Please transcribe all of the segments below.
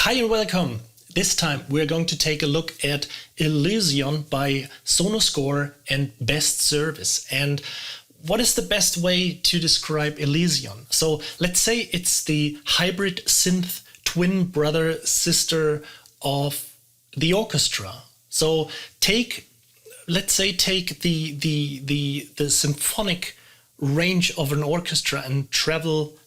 Hi and welcome. This time we're going to take a look at Elysion by Sonoscore and Best Service. And what is the best way to describe Elysion? So let's say it's the hybrid synth twin brother sister of the orchestra. So let's say take the symphonic range of an orchestra and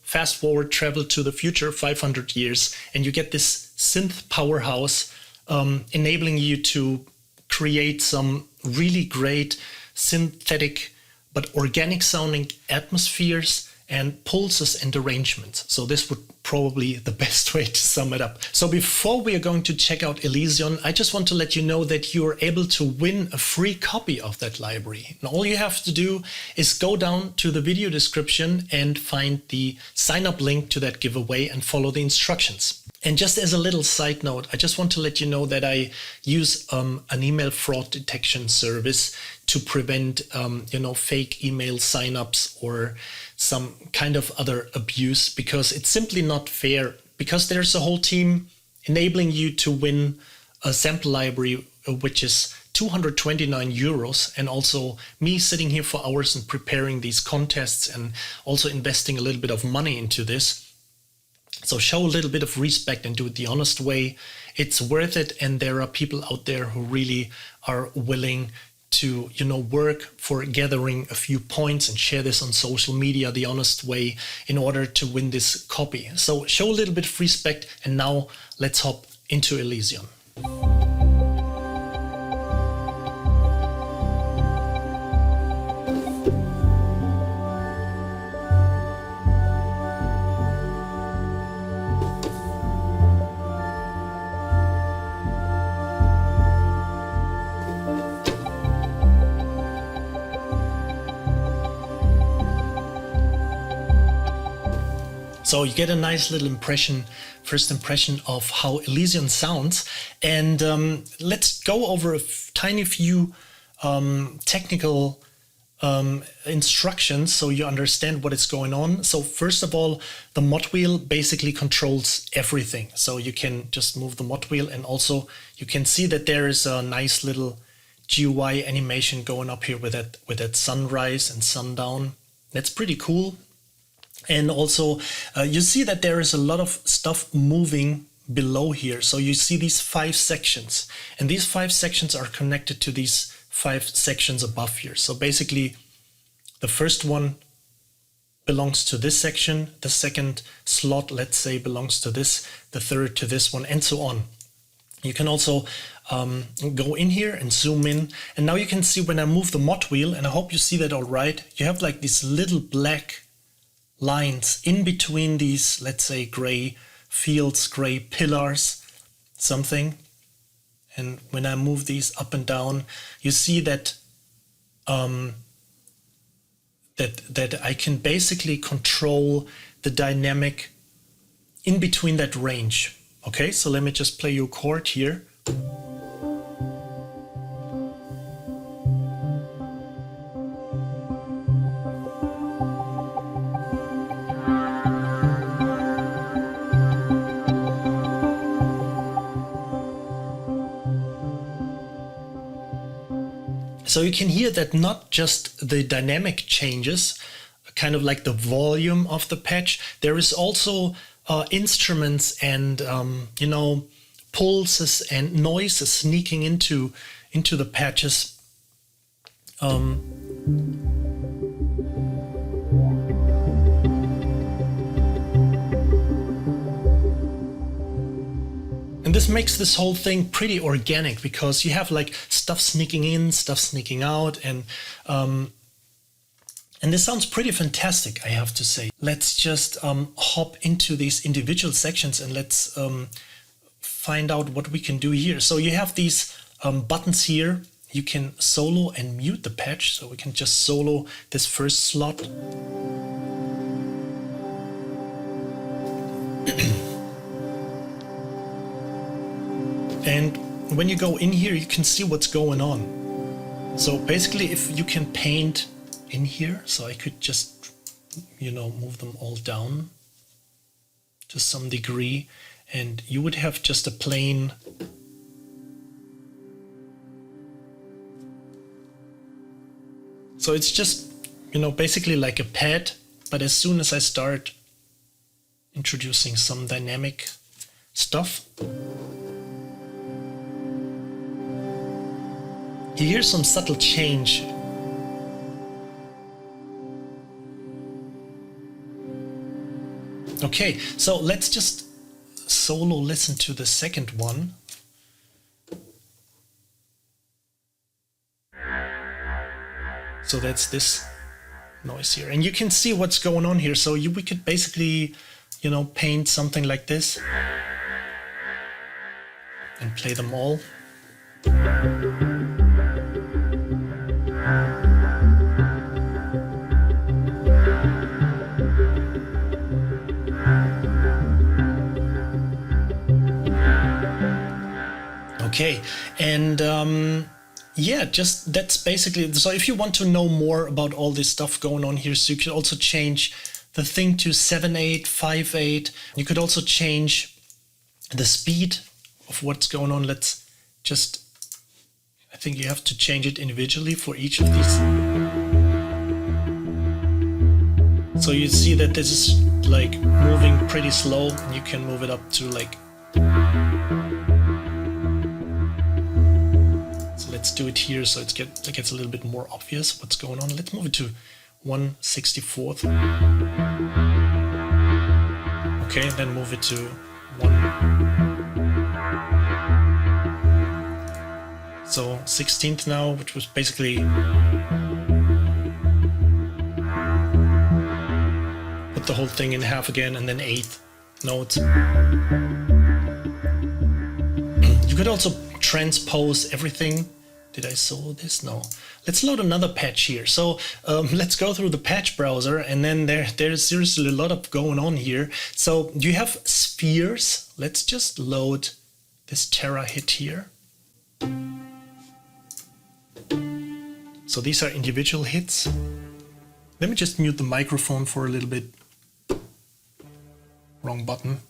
fast forward to the future 500 years, and you get this synth powerhouse enabling you to create some really great synthetic but organic sounding atmospheres and pulses and arrangements. So this would probably the best way to sum it up. So before we are going to check out Elysion, I just want to let you know that you are able to win a free copy of that library. And all you have to do is go down to the video description and find the sign up link to that giveaway and follow the instructions. And just as a little side note, I just want to let you know that I use an email fraud detection service to prevent fake email signups or some kind of other abuse, because it's simply not fair, because there's a whole team enabling you to win a sample library which is 229 euros, and also me sitting here for hours and preparing these contests and also investing a little bit of money into this. So show a little bit of respect and do it the honest way. It's worth it, and there are people out there who really are willing to work for gathering a few points and share this on social media the honest way in order to win this copy. So show a little bit of respect, and now let's hop into Elysion. So you get a nice little first impression of how Elysion sounds. And let's go over a tiny few technical instructions so you understand what is going on. So first of all, the mod wheel basically controls everything. So you can just move the mod wheel, and also you can see that there is a nice little GUI animation going up here with that sunrise and sundown. That's pretty cool. And also you see that there is a lot of stuff moving below here. So you see these 5 sections, and these 5 sections are connected to these 5 sections above here. So basically the first one belongs to this section, the second slot, let's say, belongs to this, the third to this one, and so on. You can also go in here and zoom in, and now you can see when I move the mod wheel, and I hope you see that all right, you have like these little black lines in between these, let's say, gray fields, gray pillars, something. And when I move these up and down, you see that that I can basically control the dynamic in between that range. Okay, so let me just play you a chord here. So you can hear that not just the dynamic changes, kind of like the volume of the patch, there is also instruments and pulses and noises sneaking into the patches. And this makes this whole thing pretty organic, because you have like stuff sneaking in, stuff sneaking out, and this sounds pretty fantastic, I have to say. Let's just hop into these individual sections, and let's find out what we can do here. So you have these buttons here. You can solo and mute the patch, so we can just solo this first slot. And when you go in here, you can see what's going on. So basically, if you can paint in here, so I could just, move them all down to some degree. and you would have just a plain so it's just, you know, basically like a pad, but as soon as I start introducing some dynamic stuff, you hear some subtle change. Okay, so let's just solo listen to the second one. So that's this noise here. And you can see what's going on here. So we could basically, you know, paint something like this and play them all. Okay, and yeah, just that's basically, so if you want to know more about all this stuff going on here, so you could also change the thing to 7/8, 5/8. You could also change the speed of what's going on. Let's just, I think you have to change it individually for each of these. So you see that this is like moving pretty slow, and you can move it up to like, let's do it here so it gets a little bit more obvious what's going on. Let's move it to 1/64. Okay, then move it to 1. So 16th now, which was basically put the whole thing in half again, and then 8th notes. You could also transpose everything. Did I solo this? No. Let's load another patch here. So let's go through the patch browser, and then there's seriously a lot of going on here. So you have spheres. Let's just load this Terra hit here. So these are individual hits. Let me just mute the microphone for a little bit. Wrong button.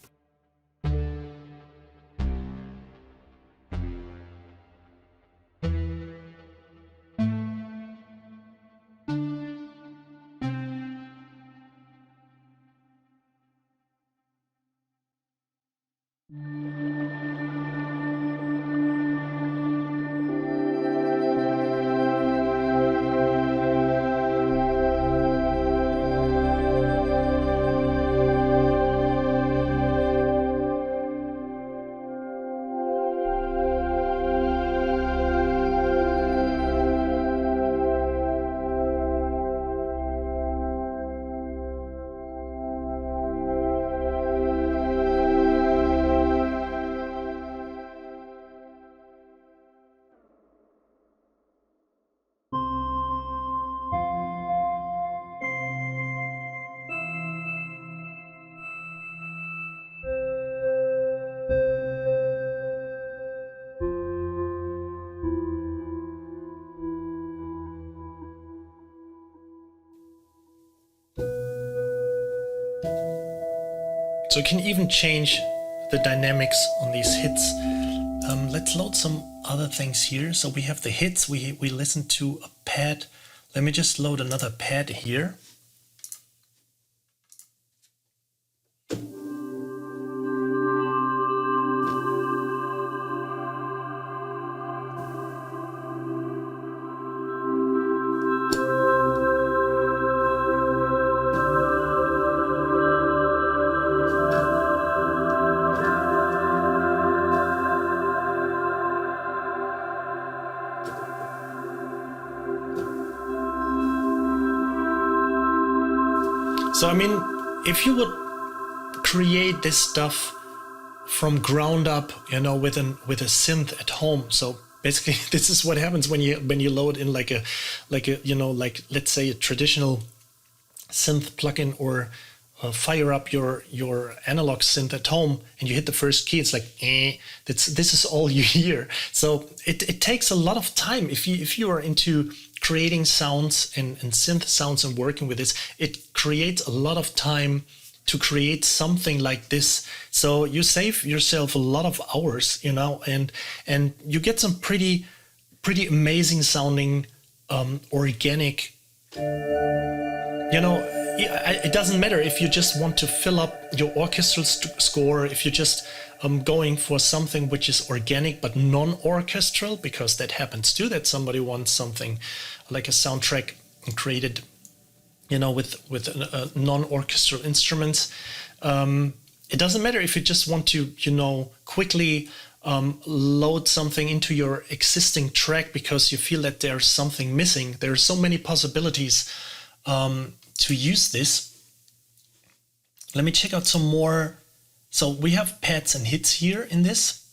So you can even change the dynamics on these hits. Let's load some other things here. So we have the hits, we listen to a pad. Let me just load another pad here. So I mean, if you would create this stuff from ground up, you know, with a synth at home. So basically, this is what happens when you load in like a you know, like let's say a traditional synth plugin, or fire up your analog synth at home, and you hit the first key. It's like this is all you hear. So it takes a lot of time if you are into creating sounds and synth sounds and working with this. It creates a lot of time to create something like this. So you save yourself a lot of hours, you know, and you get some pretty amazing sounding organic, you know. It doesn't matter if you just want to fill up your orchestral score, if you're just going for something which is organic but non-orchestral, because that happens too, that somebody wants something like a soundtrack created, you know, with non-orchestral instruments. It doesn't matter if you just want to, you know, quickly load something into your existing track because you feel that there's something missing. There are so many possibilities to use this. Let me check out some more. So we have pads and hits here in this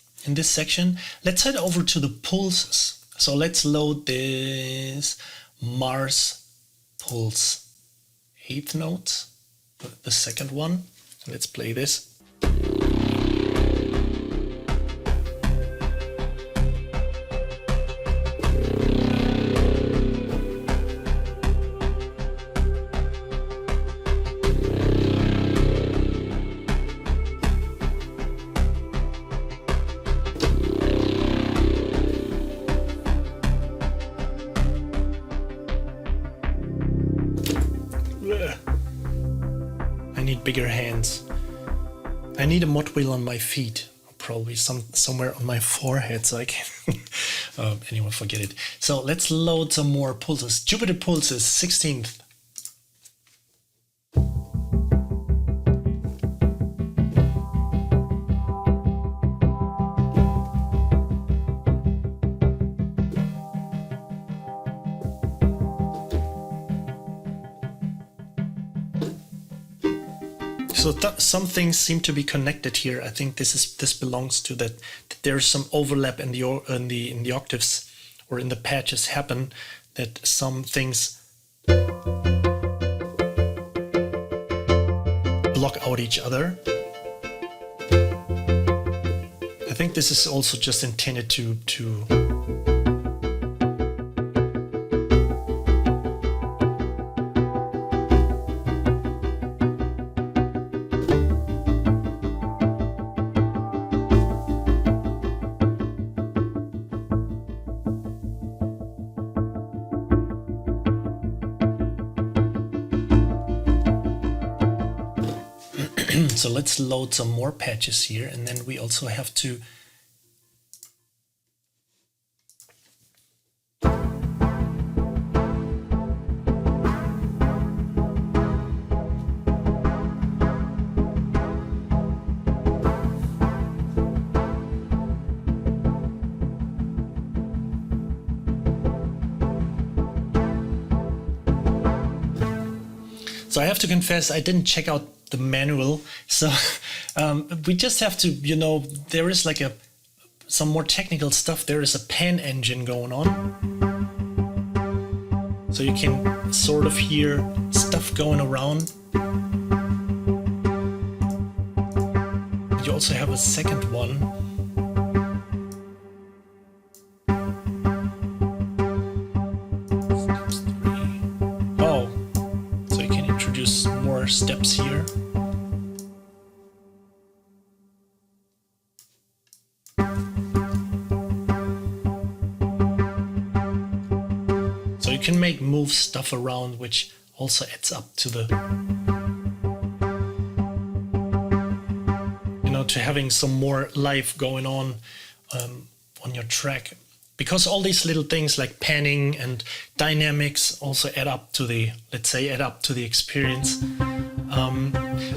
section. Let's head over to the pulses. So let's load this Mars pulse 8th note, the second one. Let's play this. Bigger hands. I need a mod wheel on my feet, probably somewhere on my forehead, so I can anyway, forget it. So let's load some more pulses. Jupiter pulses 16th. So some things seem to be connected here. I think this belongs to that there's some overlap in the octaves or in the patches happen, that some things block out each other. I think this is also just intended to So let's load some more patches here, and then we also have to So I have to confess, I didn't check out the manual. So we just have to, you know, there is like some more technical stuff. There is a pan engine going on. So you can sort of hear stuff going around. You also have a second one. Steps here. So you can move stuff around, which also adds up to the, you know, to having some more life going on your track. Because all these little things like panning and dynamics also add up to the, let's say, experience.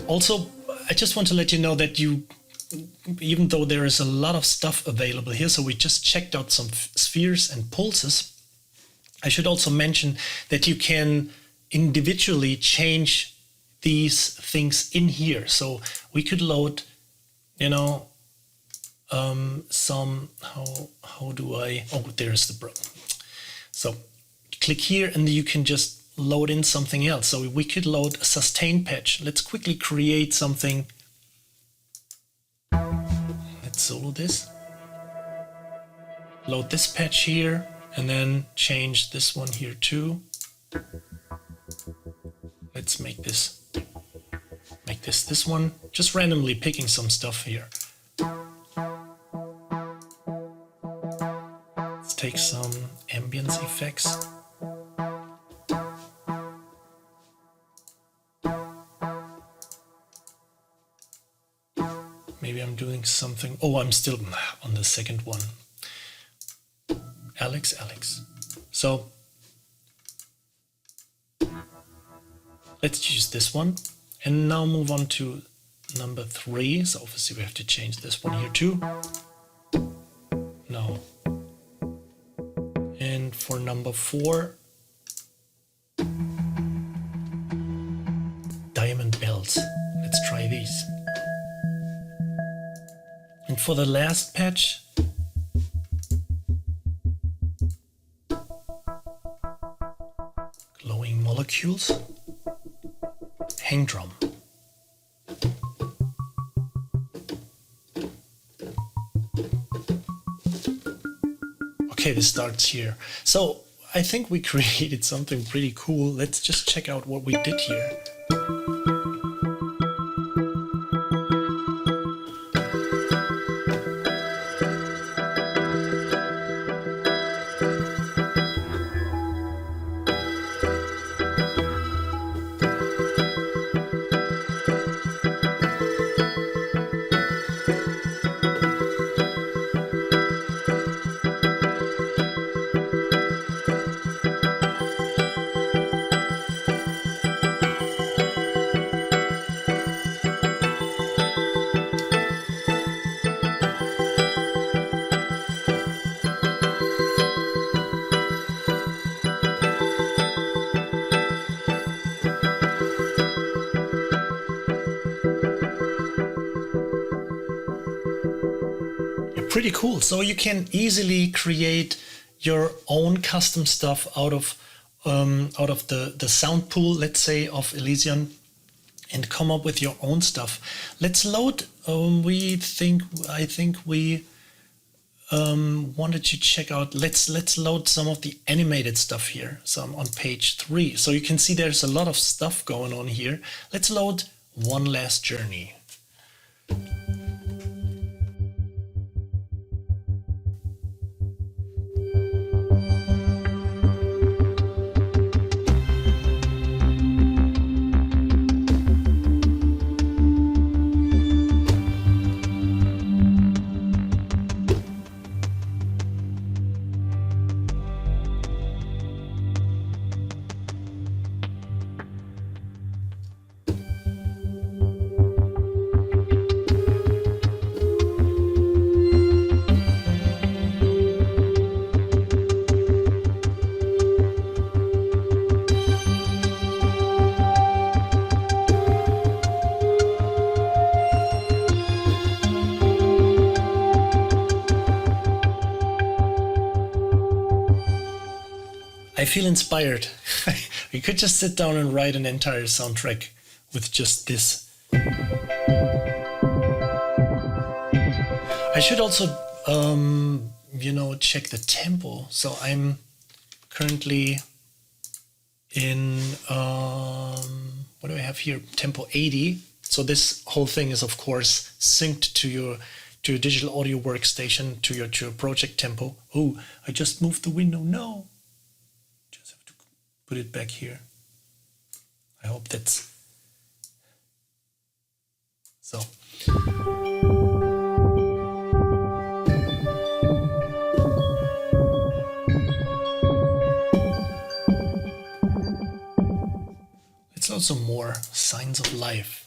Also, I just want to let you know that even though there is a lot of stuff available here, so we just checked out some spheres and pulses, I should also mention that you can individually change these things in here. So we could load, you know, some, how do I, oh, there's the problem. So click here and you can just load in something else. So we could load a sustain patch. Let's quickly create something. Let's solo this. Load this patch here and then change this one here too. Let's make take this one, just randomly picking some stuff here. Let's take some ambience effects. Maybe I'm doing something. Oh, I'm still on the second one. Alex. So let's use this one and now move on to number 3. So obviously we have to change this one here too. No. And for number 4, diamond bells. Let's try these. And for the last patch, glowing molecules, hang drum. Okay, this starts here. So I think we created something pretty cool. Let's just check out what we did here. Pretty cool. So you can easily create your own custom stuff out of the sound pool, let's say, of Elysion, and come up with your own stuff. Let's load. I think we wanted to check out. Let's load some of the animated stuff here. So I'm on page 3. So you can see there's a lot of stuff going on here. Let's load One Last Journey. I feel inspired. We could just sit down and write an entire soundtrack with just this. I should also, check the tempo. So I'm currently in, what do I have here? Tempo 80. So this whole thing is, of course, synced to your digital audio workstation, to your project tempo. Oh, I just moved the window. No. Put it back here. I hope that's so. It's also more signs of life.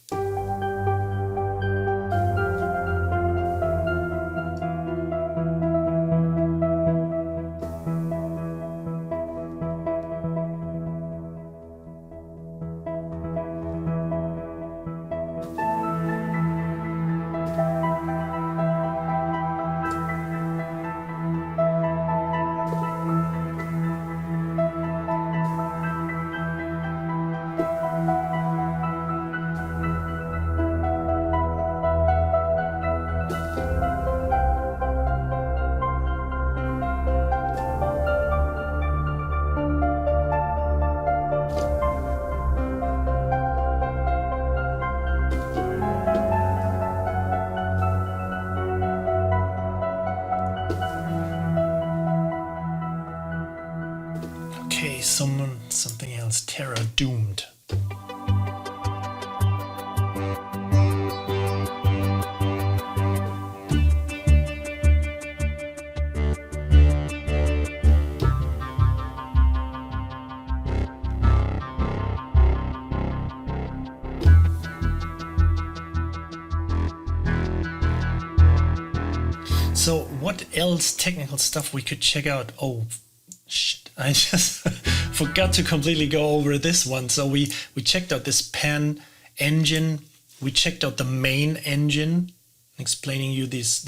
something else. Terra Doomed. So what else technical stuff we could check out? Oh, shit, I just forgot to completely go over this one. So we checked out this pan engine. We checked out the main engine, explaining you these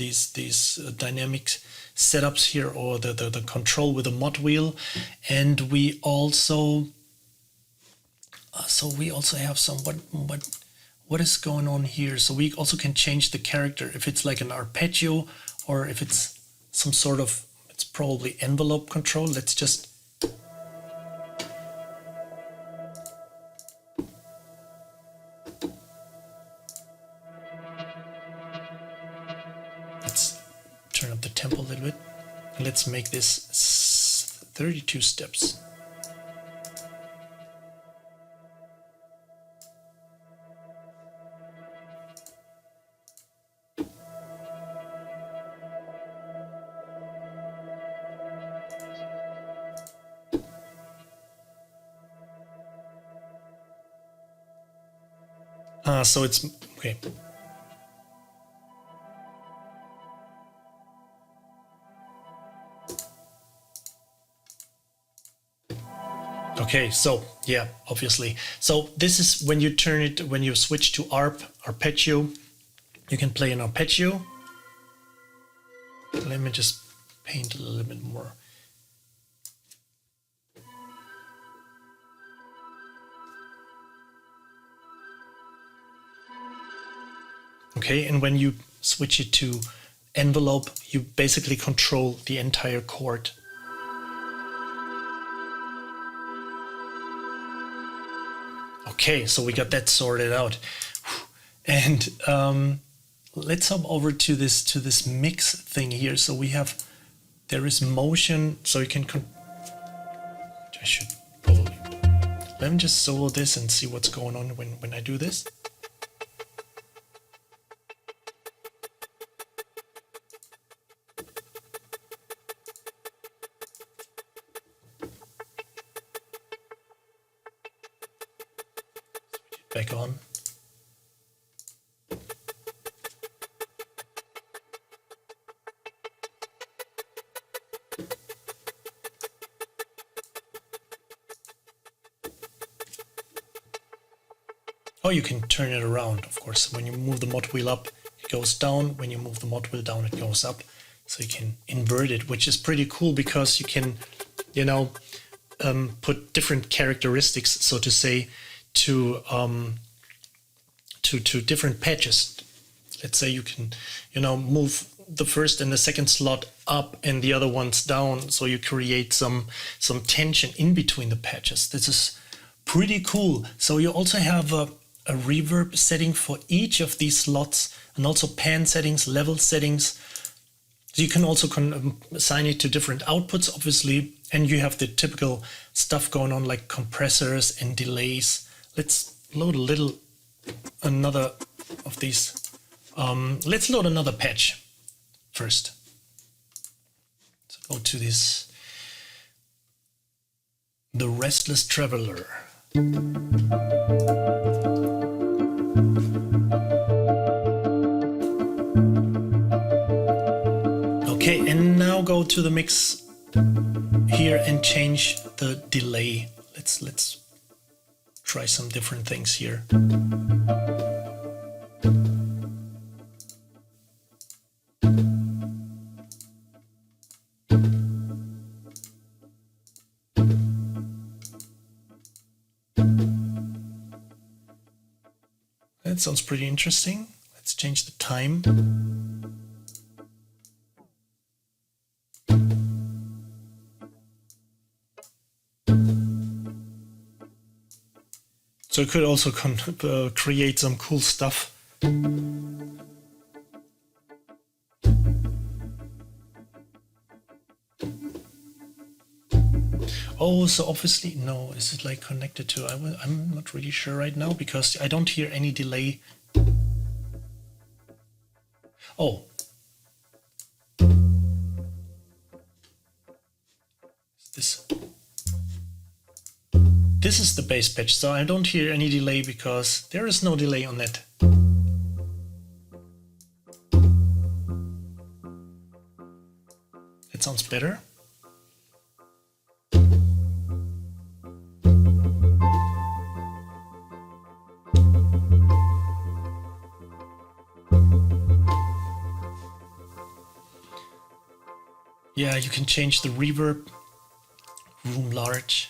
dynamic setups here, or the control with the mod wheel. And we also have some what is going on here. So we also can change the character if it's like an arpeggio, or if it's some sort of, it's probably envelope control. Let's just turn up the tempo a little bit. And let's make this 32 steps. So it's okay. Okay, so yeah, obviously. So this is when you turn it, when you switch to arpeggio, you can play an arpeggio. Let me just paint a little bit more. Okay, and when you switch it to envelope, you basically control the entire chord. Okay, so we got that sorted out. And let's hop over to this mix thing here. So we have, there is motion, so you can, I should probably, let me just solo this and see what's going on when I do this. Back on. Oh, you can turn it around, of course. When you move the mod wheel up, it goes down. When you move the mod wheel down, it goes up. So you can invert it, which is pretty cool because you can, you know, put different characteristics, so to say, to different patches. Let's say you can, you know, move the first and the second slot up and the other ones down, so you create some tension in between the patches. This is pretty cool. So you also have a reverb setting for each of these slots, and also pan settings, level settings. So you can also assign it to different outputs, obviously, and you have the typical stuff going on like compressors and delays. Let's load another of these. Let's load another patch first. So go to this, the Restless Traveler. Okay, and now go to the mix here and change the delay. Let's try some different things here. That sounds pretty interesting. Let's change the time. So it could also create some cool stuff. Oh, so obviously, no, is it like connected to, I'm not really sure right now because I don't hear any delay. Oh. This is the bass pitch, so I don't hear any delay because there is no delay on that. It sounds better. Yeah, you can change the reverb, room large.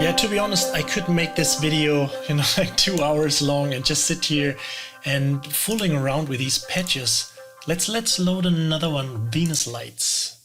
Yeah, to be honest, I could make this video, like 2 hours long and just sit here and fooling around with these patches. Let's load another one, Venus Lights.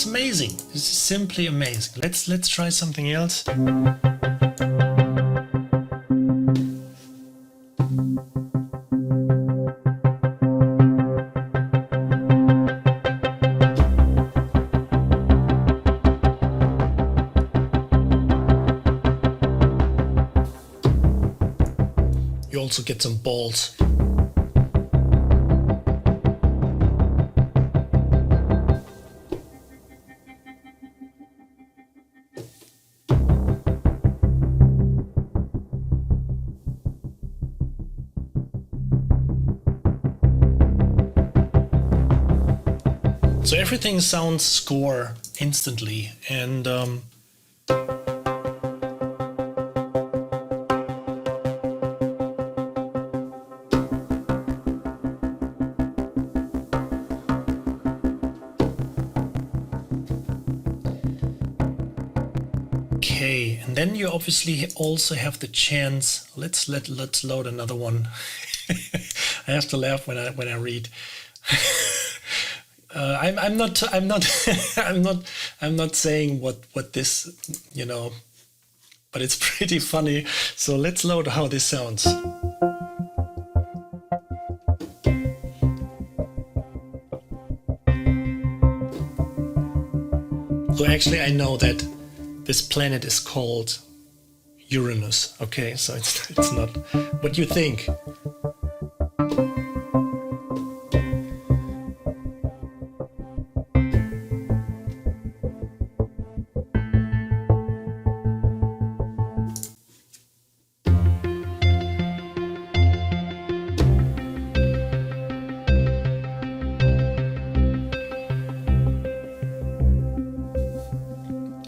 Amazing. This is simply amazing. Let's try something else. You also get some balls. So everything sounds score instantly, and okay, and then you obviously also have the chance. Let's load another one. I have to laugh when I read. I'm not I'm not saying what this, but it's pretty funny. So let's load how this sounds. So actually I know that this planet is called Uranus. Okay, so it's not what you think.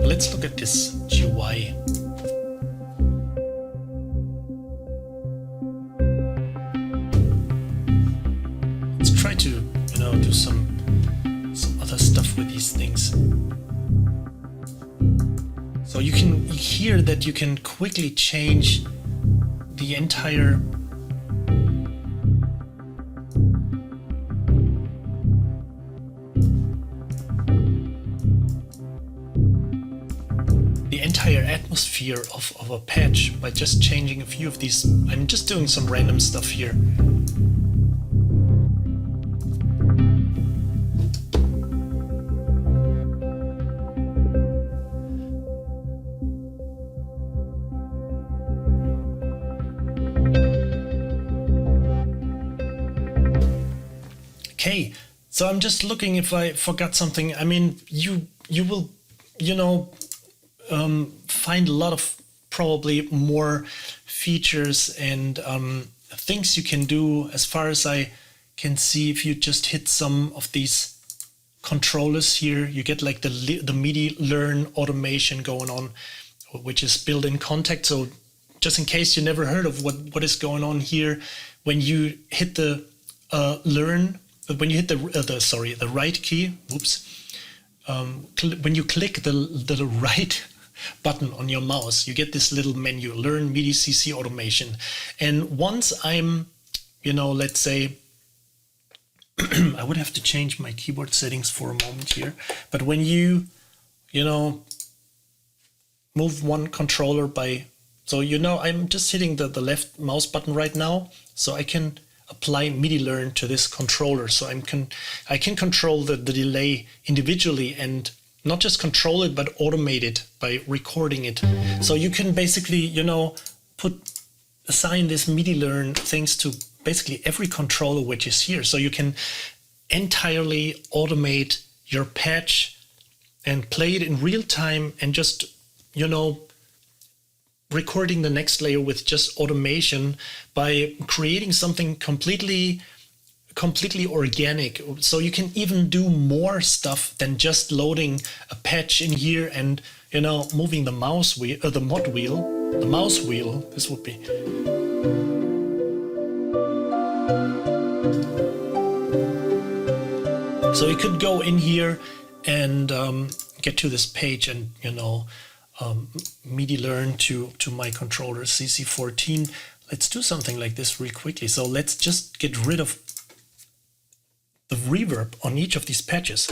Let's look at this GUI. Let's try to, do some other stuff with these things. So you can hear that you can quickly change the entire atmosphere of a patch by just changing a few of these. I'm just doing some random stuff here. Okay, so I'm just looking if I forgot something. I mean, you will, find a lot of probably more features and things you can do. As far as I can see, if you just hit some of these controllers here, you get like the Midi learn automation going on, which is built-in context. So just in case you never heard of what is going on here, when you hit the when you hit the right key, when you click the right button on your mouse, you get this little menu, Learn Midi CC Automation. And once I'm, let's say, I would have to change my keyboard settings for a moment here. But when you, move one controller by, so I'm just hitting the left mouse button right now, so I can apply Midi Learn to this controller. So I can control the delay individually and not just control it, but automate it by recording it. So you can basically, assign this Midi Learn things to basically every controller which is here. So you can entirely automate your patch and play it in real time and just, recording the next layer with just automation by creating something completely organic. So you can even do more stuff than just loading a patch in here and moving the mouse wheel, the mouse wheel. This would be. So you could go in here and get to this page and Midi Learn to my controller CC14. Let's do something like this real quickly. So let's just get rid of the reverb on each of these patches.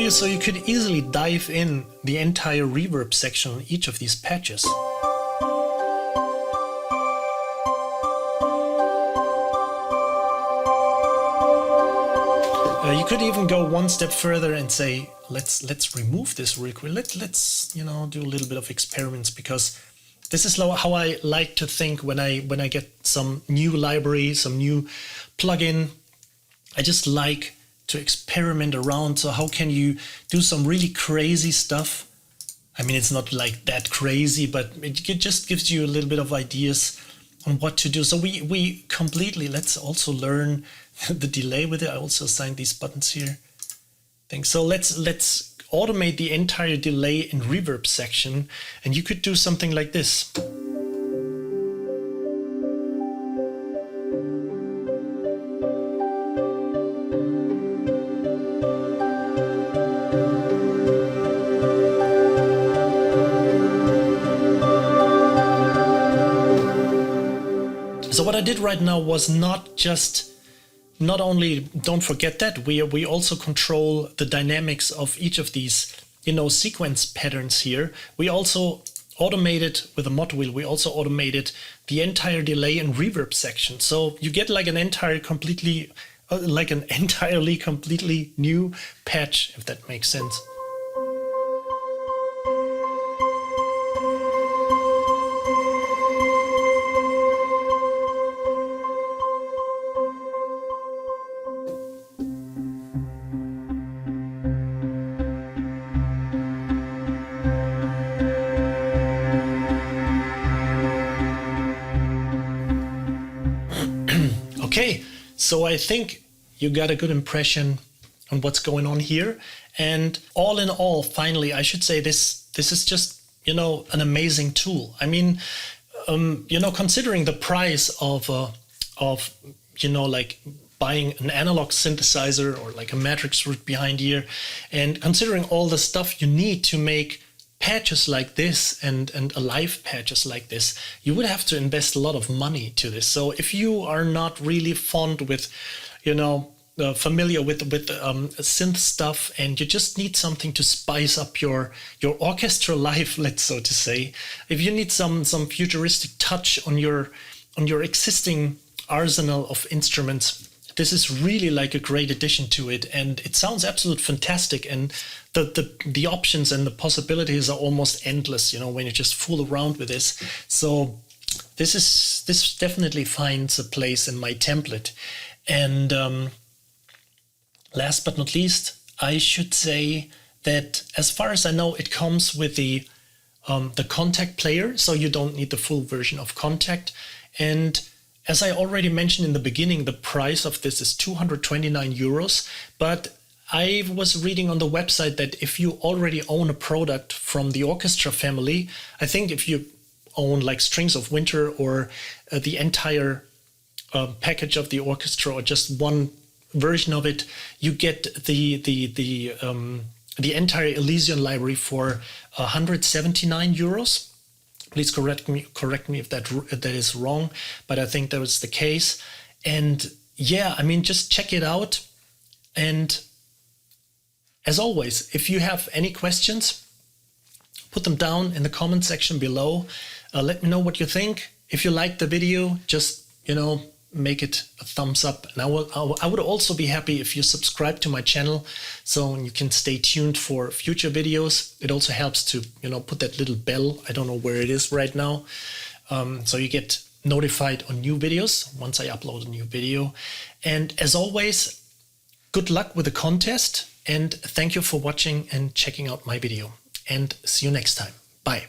So you could easily dive in the entire reverb section on each of these patches. You could even go one step further and say, let's remove this real quick. Let's do a little bit of experiments, because this is how I like to think when I get some new library, some new plugin. I just like to experiment around. So how can you do some really crazy stuff? I mean, it's not like that crazy, but it just gives you a little bit of ideas on what to do. So we completely, let's also learn the delay with it. I also assigned these buttons here. Thanks. So let's automate the entire delay and reverb section, and you could do something like this. So what I did right now was not only, don't forget that, we also control the dynamics of each of these, sequence patterns here. We also automated with a mod wheel, we also automated the entire delay and reverb section. So you get like an entirely completely new patch, if that makes sense. Okay, so I think you got a good impression on what's going on here. And all in all, finally, I should say this is just, an amazing tool. I mean, considering the price of like buying an analog synthesizer or like a matrix root behind here, and considering all the stuff you need to make patches like this and alive patches like this, you would have to invest a lot of money to this. So if you are not really fond with, familiar with synth stuff, and you just need something to spice up your orchestral life, let's so to say, if you need some futuristic touch on your existing arsenal of instruments, this is really like a great addition to it, and it sounds absolutely fantastic. And the options and the possibilities are almost endless, when you just fool around with this. So this definitely finds a place in my template. And last but not least, I should say that as far as I know, it comes with the contact player, so you don't need the full version of contact. And as I already mentioned in the beginning, the price of this is 229 euros. But I was reading on the website that if you already own a product from the orchestra family, I think if you own like Strings of Winter or the entire package of the orchestra or just one version of it, you get the entire Elysion library for 179 euros. Please correct me if that is wrong, but I think that was the case. And yeah, I mean, just check it out. And as always, if you have any questions, put them down in the comment section below. Let me know what you think. If you liked the video, just, make it a thumbs up. And I would also be happy if you subscribe to my channel so you can stay tuned for future videos. It also helps to, put that little bell. I don't know where it is right now. So you get notified on new videos once I upload a new video. And as always, good luck with the contest. And thank you for watching and checking out my video. And see you next time. Bye.